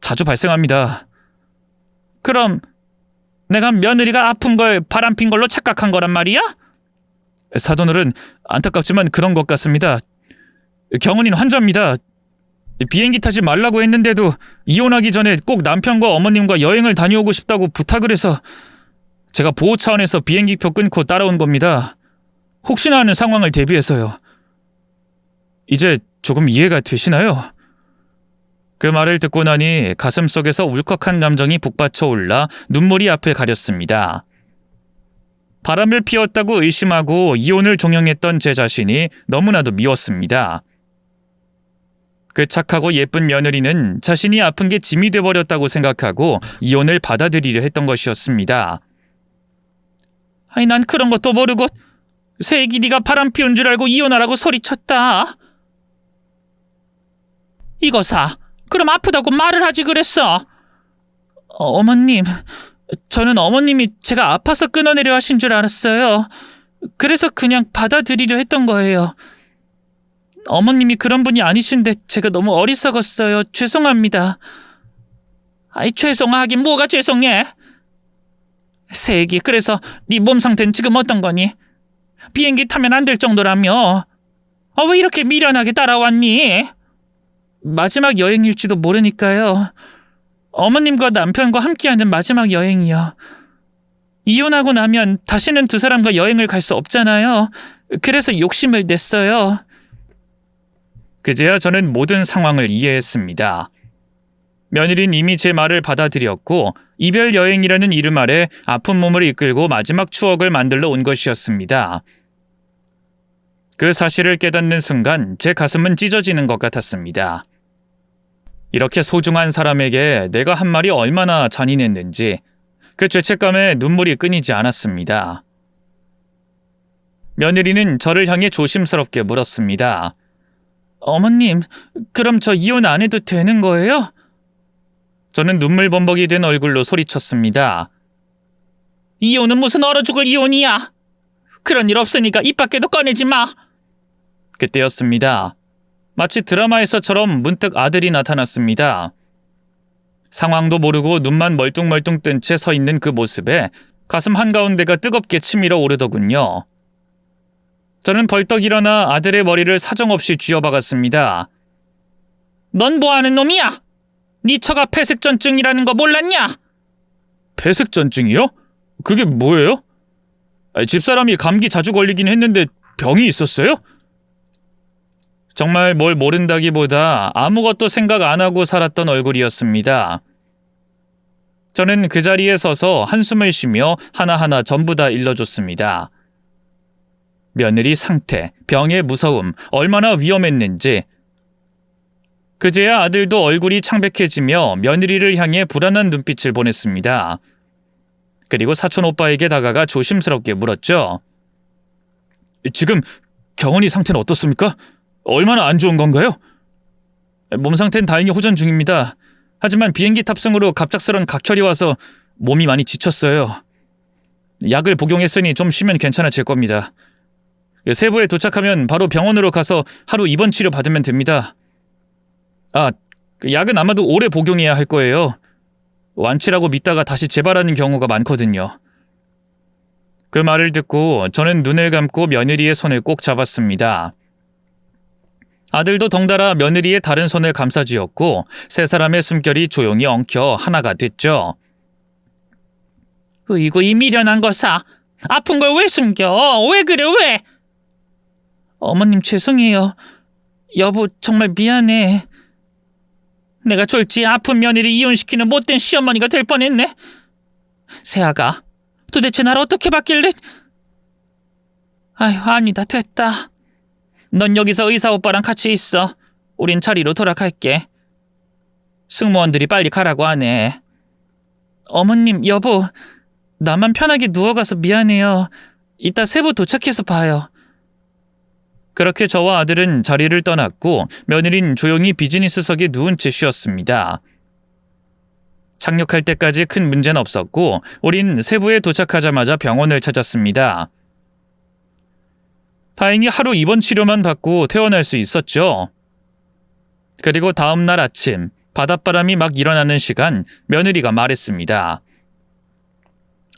자주 발생합니다. 그럼 내가 며느리가 아픈 걸 바람핀 걸로 착각한 거란 말이야? 사돈어른, 안타깝지만 그런 것 같습니다. 경은이는 환자입니다. 비행기 타지 말라고 했는데도 이혼하기 전에 꼭 남편과 어머님과 여행을 다녀오고 싶다고 부탁을 해서 제가 보호 차원에서 비행기표 끊고 따라온 겁니다. 혹시나 하는 상황을 대비해서요. 이제 조금 이해가 되시나요? 그 말을 듣고 나니 가슴속에서 울컥한 감정이 북받쳐 올라 눈물이 앞을 가렸습니다. 바람을 피웠다고 의심하고 이혼을 종용했던 제 자신이 너무나도 미웠습니다. 그 착하고 예쁜 며느리는 자신이 아픈 게 짐이 돼버렸다고 생각하고 이혼을 받아들이려 했던 것이었습니다. 아니, 난 그런 것도 모르고 세기 네가 바람 피운 줄 알고 이혼하라고 소리쳤다. 이거사, 그럼 아프다고 말을 하지 그랬어. 어머님, 저는 어머님이 제가 아파서 끊어내려 하신 줄 알았어요. 그래서 그냥 받아들이려 했던 거예요. 어머님이 그런 분이 아니신데 제가 너무 어리석었어요. 죄송합니다. 아이, 죄송하긴 뭐가 죄송해. 세기, 그래서 네 몸 상태는 지금 어떤 거니? 비행기 타면 안 될 정도라며. 왜 이렇게 미련하게 따라왔니? 마지막 여행일지도 모르니까요. 어머님과 남편과 함께하는 마지막 여행이요. 이혼하고 나면 다시는 두 사람과 여행을 갈 수 없잖아요. 그래서 욕심을 냈어요. 그제야 저는 모든 상황을 이해했습니다. 며느리는 이미 제 말을 받아들였고 이별 여행이라는 이름 아래 아픈 몸을 이끌고 마지막 추억을 만들러 온 것이었습니다. 그 사실을 깨닫는 순간 제 가슴은 찢어지는 것 같았습니다. 이렇게 소중한 사람에게 내가 한 말이 얼마나 잔인했는지 그 죄책감에 눈물이 끊이지 않았습니다. 며느리는 저를 향해 조심스럽게 물었습니다. 어머님, 그럼 저 이혼 안 해도 되는 거예요? 저는 눈물 범벅이 된 얼굴로 소리쳤습니다. 이혼은 무슨 얼어 죽을 이혼이야. 그런 일 없으니까 입 밖에도 꺼내지 마. 그때였습니다. 마치 드라마에서처럼 문득 아들이 나타났습니다. 상황도 모르고 눈만 멀뚱멀뚱 뜬 채 서 있는 그 모습에 가슴 한가운데가 뜨겁게 치밀어 오르더군요. 저는 벌떡 일어나 아들의 머리를 사정없이 쥐어박았습니다. 넌 뭐하는 놈이야? 네 처가 폐색전증이라는 거 몰랐냐? 폐색전증이요? 그게 뭐예요? 집사람이 감기 자주 걸리긴 했는데 병이 있었어요? 정말 뭘 모른다기보다 아무것도 생각 안 하고 살았던 얼굴이었습니다. 저는 그 자리에 서서 한숨을 쉬며 하나하나 전부 다 일러줬습니다. 며느리 상태, 병의 무서움, 얼마나 위험했는지. 그제야 아들도 얼굴이 창백해지며 며느리를 향해 불안한 눈빛을 보냈습니다. 그리고 사촌 오빠에게 다가가 조심스럽게 물었죠. 지금 경은이 상태는 어떻습니까? 얼마나 안 좋은 건가요? 몸 상태는 다행히 호전 중입니다. 하지만 비행기 탑승으로 갑작스런 각혈이 와서 몸이 많이 지쳤어요. 약을 복용했으니 좀 쉬면 괜찮아질 겁니다. 세부에 도착하면 바로 병원으로 가서 하루 입원 치료 받으면 됩니다. 약은 아마도 오래 복용해야 할 거예요. 완치라고 믿다가 다시 재발하는 경우가 많거든요. 그 말을 듣고 저는 눈을 감고 며느리의 손을 꼭 잡았습니다. 아들도 덩달아 며느리의 다른 손을 감싸쥐었고 세 사람의 숨결이 조용히 엉켜 하나가 됐죠. 으이구, 이 미련한 거사. 아픈 걸 왜 숨겨? 왜 그래, 왜? 어머님 죄송해요. 여보 정말 미안해. 내가 졸지에 아픈 며느리 이혼시키는 못된 시어머니가 될 뻔했네. 세아가 도대체 날 어떻게 봤길래... 아휴, 아니다, 됐다. 넌 여기서 의사 오빠랑 같이 있어. 우린 자리로 돌아갈게. 승무원들이 빨리 가라고 하네. 어머님, 여보, 나만 편하게 누워가서 미안해요. 이따 세부 도착해서 봐요. 그렇게 저와 아들은 자리를 떠났고 며느린 조용히 비즈니스석에 누운 채 쉬었습니다. 착륙할 때까지 큰 문제는 없었고 우린 세부에 도착하자마자 병원을 찾았습니다. 다행히 하루 입원 치료만 받고 퇴원할 수 있었죠. 그리고 다음 날 아침 바닷바람이 막 일어나는 시간 며느리가 말했습니다.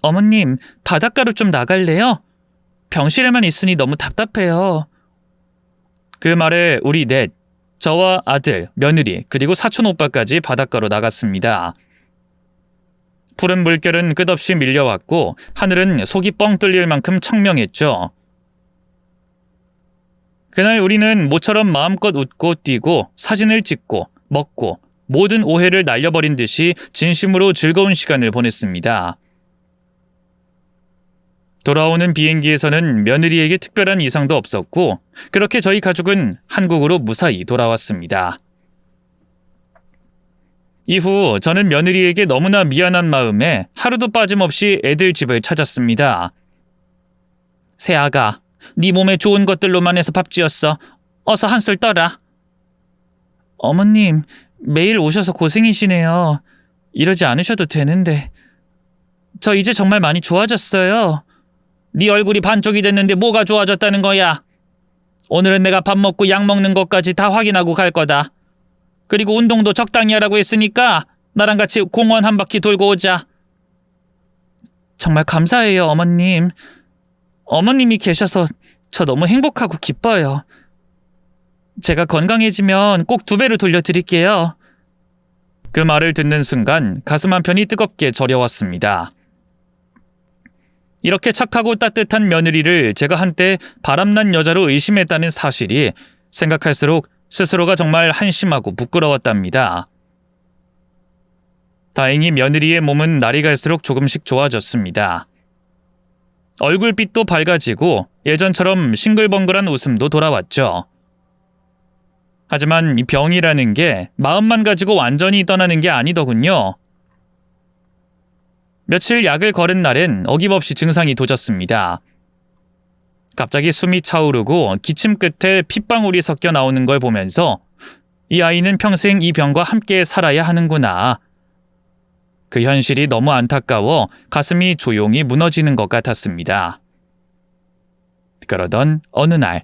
어머님, 바닷가로 좀 나갈래요? 병실에만 있으니 너무 답답해요. 그 말에 우리 넷, 저와 아들, 며느리, 그리고 사촌 오빠까지 바닷가로 나갔습니다. 푸른 물결은 끝없이 밀려왔고 하늘은 속이 뻥 뚫릴 만큼 청명했죠. 그날 우리는 모처럼 마음껏 웃고 뛰고 사진을 찍고 먹고 모든 오해를 날려버린 듯이 진심으로 즐거운 시간을 보냈습니다. 돌아오는 비행기에서는 며느리에게 특별한 이상도 없었고 그렇게 저희 가족은 한국으로 무사히 돌아왔습니다. 이후 저는 며느리에게 너무나 미안한 마음에 하루도 빠짐없이 애들 집을 찾았습니다. 세아가, 네 몸에 좋은 것들로만 해서 밥 지었어. 어서 한술 떠라. 어머님, 매일 오셔서 고생이시네요. 이러지 않으셔도 되는데. 저 이제 정말 많이 좋아졌어요. 네 얼굴이 반쪽이 됐는데 뭐가 좋아졌다는 거야? 오늘은 내가 밥 먹고 약 먹는 것까지 다 확인하고 갈 거다. 그리고 운동도 적당히 하라고 했으니까 나랑 같이 공원 한 바퀴 돌고 오자. 정말 감사해요, 어머님. 어머님이 계셔서 저 너무 행복하고 기뻐요. 제가 건강해지면 꼭 2배로 돌려드릴게요. 그 말을 듣는 순간 가슴 한편이 뜨겁게 저려왔습니다. 이렇게 착하고 따뜻한 며느리를 제가 한때 바람난 여자로 의심했다는 사실이 생각할수록 스스로가 정말 한심하고 부끄러웠답니다. 다행히 며느리의 몸은 날이 갈수록 조금씩 좋아졌습니다. 얼굴빛도 밝아지고 예전처럼 싱글벙글한 웃음도 돌아왔죠. 하지만 이 병이라는 게 마음만 가지고 완전히 떠나는 게 아니더군요. 며칠 약을 거른 날엔 어김없이 증상이 도졌습니다. 갑자기 숨이 차오르고 기침 끝에 핏방울이 섞여 나오는 걸 보면서 이 아이는 평생 이 병과 함께 살아야 하는구나. 그 현실이 너무 안타까워 가슴이 조용히 무너지는 것 같았습니다. 그러던 어느 날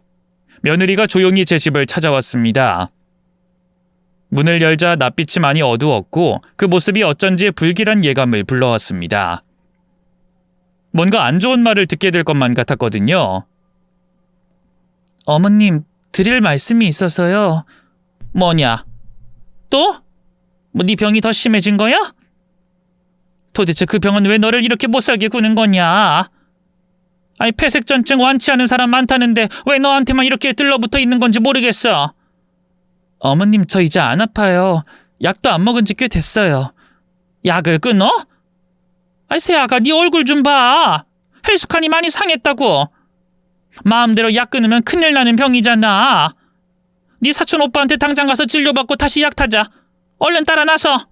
며느리가 조용히 제 집을 찾아왔습니다. 문을 열자 낯빛이 많이 어두웠고 그 모습이 어쩐지 불길한 예감을 불러왔습니다. 뭔가 안 좋은 말을 듣게 될 것만 같았거든요. 어머님, 드릴 말씀이 있어서요. 뭐냐? 또? 뭐 네 병이 더 심해진 거야? 도대체 그 병은 왜 너를 이렇게 못살게 구는 거냐? 아니, 폐색전증 완치하는 사람 많다는데 왜 너한테만 이렇게 들러붙어 있는 건지 모르겠어. 어머님, 저 이제 안 아파요. 약도 안 먹은 지 꽤 됐어요. 약을 끊어? 아이, 세아가 네 얼굴 좀 봐. 헬스칸이 많이 상했다고. 마음대로 약 끊으면 큰일 나는 병이잖아. 네 사촌 오빠한테 당장 가서 진료받고 다시 약 타자. 얼른 따라 나서.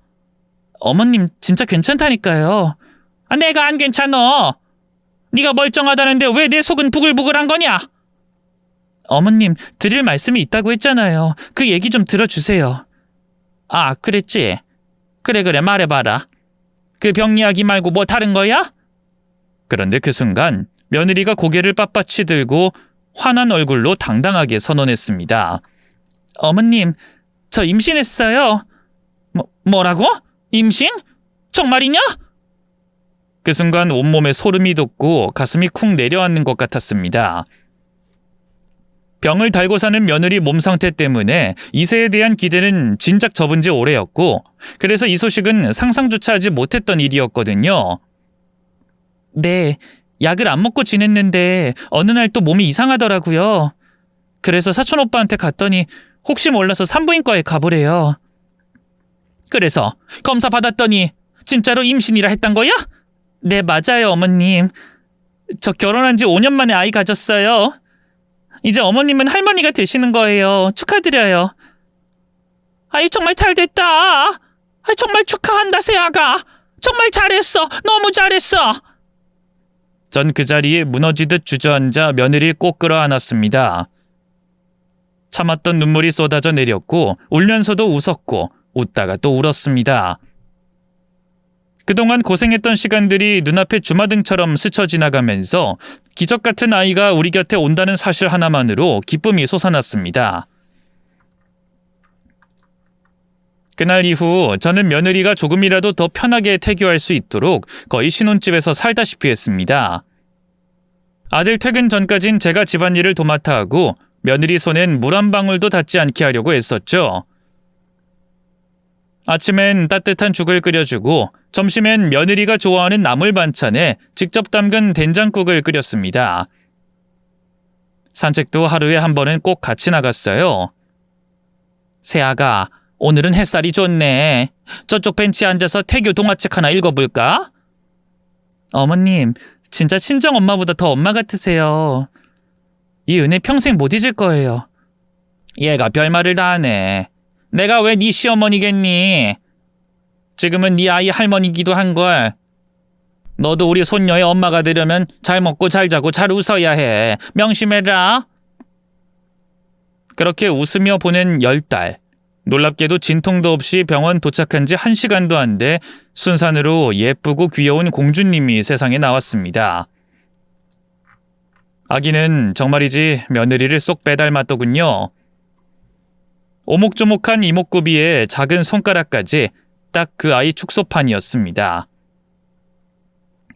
어머님, 진짜 괜찮다니까요. 아, 내가 안 괜찮어. 네가 멀쩡하다는데 왜 내 속은 부글부글한 거냐? 어머님, 드릴 말씀이 있다고 했잖아요. 그 얘기 좀 들어주세요. 아, 그랬지? 그래, 말해봐라. 그 병 이야기 말고 뭐 다른 거야? 그런데 그 순간 며느리가 고개를 빳빳이 들고 환한 얼굴로 당당하게 선언했습니다. 어머님, 저 임신했어요. 뭐라고? 임신? 정말이냐? 그 순간 온몸에 소름이 돋고 가슴이 쿵 내려앉는 것 같았습니다. 병을 달고 사는 며느리 몸 상태 때문에 이세에 대한 기대는 진작 접은 지 오래였고 그래서 이 소식은 상상조차 하지 못했던 일이었거든요. 네, 약을 안 먹고 지냈는데 어느 날 또 몸이 이상하더라고요. 그래서 사촌 오빠한테 갔더니 혹시 몰라서 산부인과에 가보래요. 그래서 검사 받았더니 진짜로 임신이라 했단 거야? 네, 맞아요, 어머님. 저 결혼한 지 5년 만에 아이 가졌어요. 이제 어머님은 할머니가 되시는 거예요. 축하드려요. 아이, 정말 잘 됐다. 아이, 정말 축하한다, 세아가. 정말 잘했어. 너무 잘했어. 전 그 자리에 무너지듯 주저앉아 며느리를 꼭 끌어안았습니다. 참았던 눈물이 쏟아져 내렸고 울면서도 웃었고 웃다가 또 울었습니다. 그동안 고생했던 시간들이 눈앞에 주마등처럼 스쳐 지나가면서 기적 같은 아이가 우리 곁에 온다는 사실 하나만으로 기쁨이 솟아났습니다. 그날 이후 저는 며느리가 조금이라도 더 편하게 태교할 수 있도록 거의 신혼집에서 살다시피 했습니다. 아들 퇴근 전까진 제가 집안일을 도맡아 하고 며느리 손엔 물 한 방울도 닿지 않게 하려고 애썼죠. 아침엔 따뜻한 죽을 끓여주고 점심엔 며느리가 좋아하는 나물 반찬에 직접 담근 된장국을 끓였습니다. 산책도 하루에 한 번은 꼭 같이 나갔어요. 세아가, 오늘은 햇살이 좋네. 저쪽 벤치에 앉아서 태교 동화책 하나 읽어볼까? 어머님, 진짜 친정엄마보다 더 엄마 같으세요. 이 은혜 평생 못 잊을 거예요. 얘가 별말을 다 하네. 내가 왜 네 시어머니겠니? 지금은 네 아이 할머니기도 한걸. 너도 우리 손녀의 엄마가 되려면 잘 먹고 잘 자고 잘 웃어야 해. 명심해라. 그렇게 웃으며 보낸 10달. 놀랍게도 진통도 없이 병원 도착한 지 1시간도 안 돼 순산으로 예쁘고 귀여운 공주님이 세상에 나왔습니다. 아기는 정말이지 며느리를 쏙 빼닮았더군요. 오목조목한 이목구비에 작은 손가락까지 딱 그 아이 축소판이었습니다.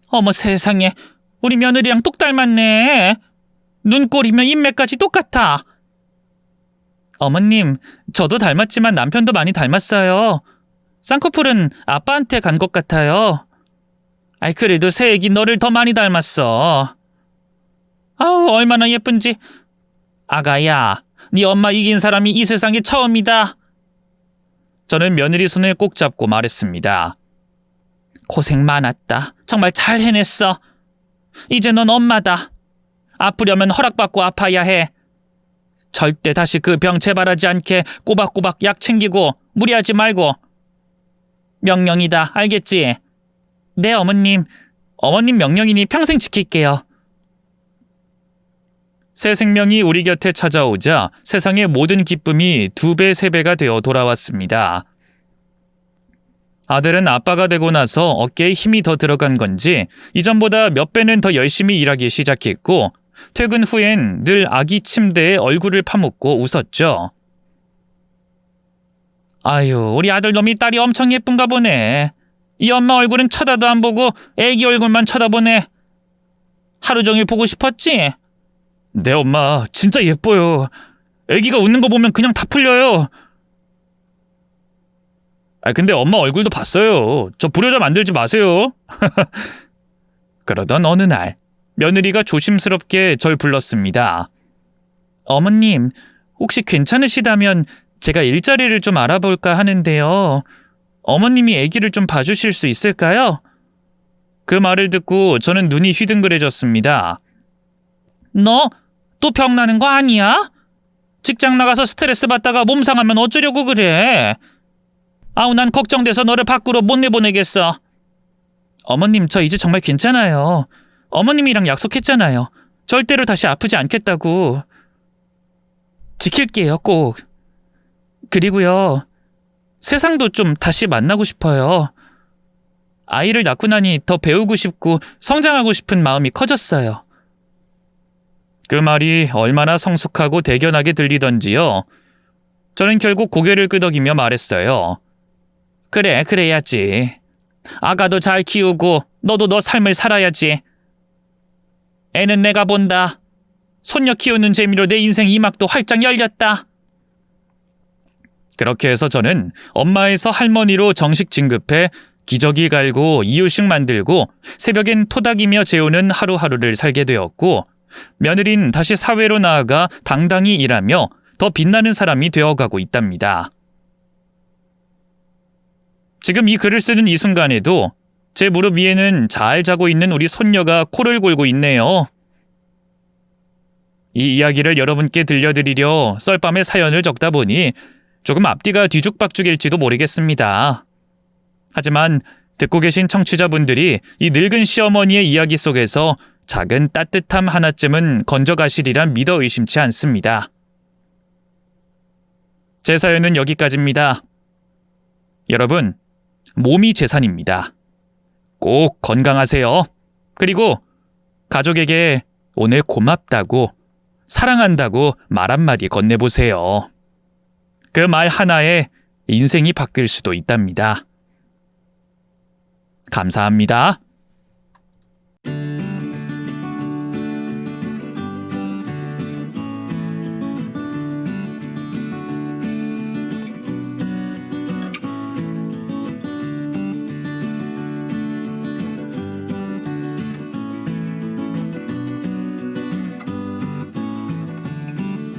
어머 세상에, 우리 며느리랑 똑 닮았네. 눈꼬리며 인매까지 똑같아. 어머님, 저도 닮았지만 남편도 많이 닮았어요. 쌍꺼풀은 아빠한테 간 것 같아요. 아이, 그래도 새애기 너를 더 많이 닮았어. 아우, 얼마나 예쁜지. 아가야, 네 엄마 이긴 사람이 이 세상에 처음이다. 저는 며느리 손을 꼭 잡고 말했습니다. 고생 많았다. 정말 잘 해냈어. 이제 넌 엄마다. 아프려면 허락받고 아파야 해. 절대 다시 그 병 재발하지 않게 꼬박꼬박 약 챙기고 무리하지 말고. 명령이다. 알겠지? 네, 어머님. 어머님 명령이니 평생 지킬게요. 새 생명이 우리 곁에 찾아오자 세상의 모든 기쁨이 2배, 3배가 되어 돌아왔습니다. 아들은 아빠가 되고 나서 어깨에 힘이 더 들어간 건지 이전보다 몇 배는 더 열심히 일하기 시작했고 퇴근 후엔 늘 아기 침대에 얼굴을 파묻고 웃었죠. 아유, 우리 아들놈이 딸이 엄청 예쁜가 보네. 이 엄마 얼굴은 쳐다도 안 보고 애기 얼굴만 쳐다보네. 하루 종일 보고 싶었지? 네, 엄마 진짜 예뻐요. 애기가 웃는 거 보면 그냥 다 풀려요. 근데 엄마 얼굴도 봤어요. 저 불효자 만들지 마세요. 그러던 어느 날 며느리가 조심스럽게 절 불렀습니다. 어머님, 혹시 괜찮으시다면 제가 일자리를 좀 알아볼까 하는데요. 어머님이 아기를 좀 봐주실 수 있을까요? 그 말을 듣고 저는 눈이 휘둥그레졌습니다. 너 또 병나는 거 아니야? 직장 나가서 스트레스 받다가 몸 상하면 어쩌려고 그래? 아우, 난 걱정돼서 너를 밖으로 못 내보내겠어. 어머님, 저 이제 정말 괜찮아요. 어머님이랑 약속했잖아요. 절대로 다시 아프지 않겠다고. 지킬게요, 꼭. 그리고요, 세상도 좀 다시 만나고 싶어요. 아이를 낳고 나니 더 배우고 싶고 성장하고 싶은 마음이 커졌어요. 그 말이 얼마나 성숙하고 대견하게 들리던지요. 저는 결국 고개를 끄덕이며 말했어요. 그래, 그래야지. 아가도 잘 키우고 너도 너 삶을 살아야지. 애는 내가 본다. 손녀 키우는 재미로 내 인생 이막도 활짝 열렸다. 그렇게 해서 저는 엄마에서 할머니로 정식 진급해 기저귀 갈고 이유식 만들고 새벽엔 토닥이며 재우는 하루하루를 살게 되었고 며느린 다시 사회로 나아가 당당히 일하며 더 빛나는 사람이 되어가고 있답니다. 지금 이 글을 쓰는 이 순간에도 제 무릎 위에는 잘 자고 있는 우리 손녀가 코를 골고 있네요. 이 이야기를 여러분께 들려드리려 썰밤에 사연을 적다 보니 조금 앞뒤가 뒤죽박죽일지도 모르겠습니다. 하지만 듣고 계신 청취자분들이 이 늙은 시어머니의 이야기 속에서 작은 따뜻함 하나쯤은 건져가시리란 믿어 의심치 않습니다. 제 사연은 여기까지입니다. 여러분, 몸이 재산입니다. 꼭 건강하세요. 그리고 가족에게 오늘 고맙다고, 사랑한다고 말 한마디 건네보세요. 그 말 하나에 인생이 바뀔 수도 있답니다. 감사합니다.